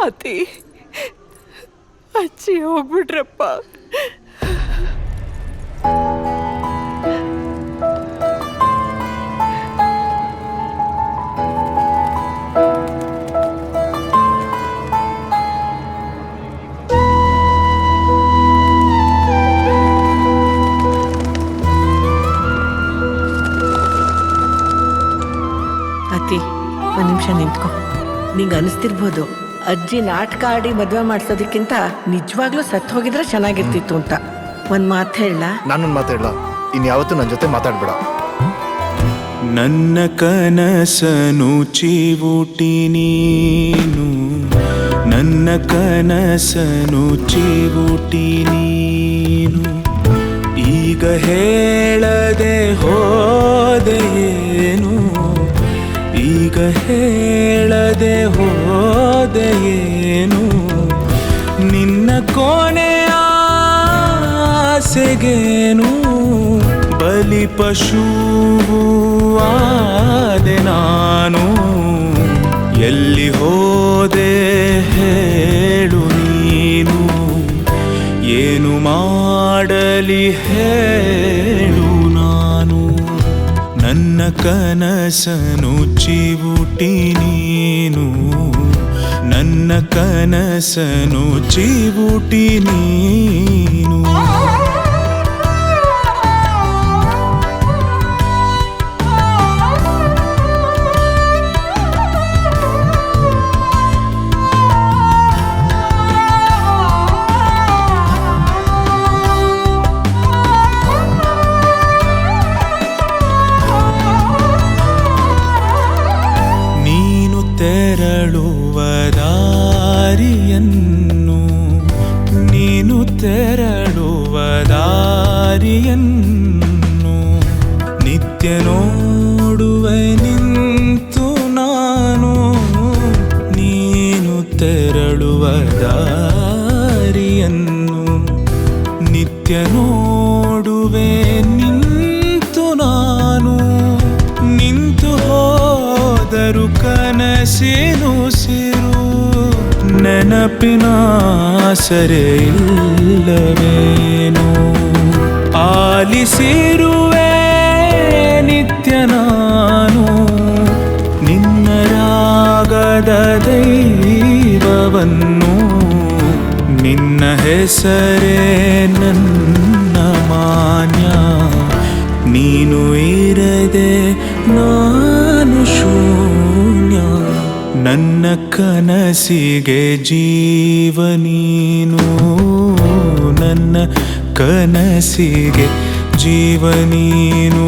ಅತಿ ಅಜ್ಜಿ ಹೋಗ್ಬಿಟ್ರಪ್ಪ. ಅತಿ ಒಂದು ನಿಮಿಷ ನಿಂತ್ಕೊ. ನಿಂಗೆ ಅನಿಸ್ತಿರ್ಬೋದು ಅಜ್ಜಿ ನಾಟಕ ಆಡಿ ಮದುವೆ ಮಾಡಿಸೋದಕ್ಕಿಂತ ನಿಜವಾಗ್ಲೂ ಸತ್ತು ಹೋಗಿದ್ರೆ ಚೆನ್ನಾಗಿರ್ತಿತ್ತು ಅಂತ. ಒಂದು ಮಾತು ಹೇಳ. ನಾನೊಂದು ಮಾತು ಹೇಳ, ಇನ್ಯಾವತ್ತೂ ನನ್ನ ಜೊತೆ ಮಾತಾಡ್ಬೇಡ. ನನ್ನ ಕನಸನು ಚೀವುಟಿ ನೀನು, ನನ್ನ ಕನಸನು ಚೀವುಟಿ ನೀನು. ಈಗ ಹೇಳದೆ ಹೋದೆಯೇನು, ಈಗ ಹೇಳದೆ ಹೋದೆಯೇನು. ನಿನ್ನ ಕೊನೆಯ ಆಸೆಗೇನು ಬಲಿ ಪಶುವು ಆದೆ ನಾನು. ಎಲ್ಲಿ ಹೋದೆ ಹೇಳು ನೀನು, ಏನು ಮಾಡಲಿ ಹೇಳು ನಾನು. ನನ್ನ ಕನಸನು ಚೀವುಟಿ ನೀನು, ನನ್ನ ಕನಸನು ಚೀವುಟಿ ನೀನು. ತೆರಳುವ ದಾರಿಯನ್ನು, ನೀನು ತೆರಳುವ ದಾರಿಯನ್ನು ನಿತ್ಯ ನೋಡುವೆ ನಿಂತು ನಾನು. ನೀನು ತೆರಳುವ ದಾರಿಯನ್ನು ನಿತ್ಯ ನೋಡುವೆ ನಿಂತು ನಾನು. ನಿಂತು ಹೋದರು ಕನಸಿನು ಸಿರು, ನೆನಪಿನ ಸರೆ ಇಲ್ಲವೇನು. ಆಲಿಸಿರುವೆ ನಿತ್ಯ ನಾನು ನಿನ್ನ ರಾಗದ ದೈವವನ್ನು. ನಿನ್ನ ಹೆಸರೇ ನನ್ನ ಮಾನ್ಯ, ನೀನು ಇರದೆ ನಾನು ಶೂನ್ಯ. ನನ್ನ ಕನಸಿಗೆ ಜೀವ ನೀನು, ನನ್ನ ಕನಸಿಗೆ ಜೀವ ನೀನು.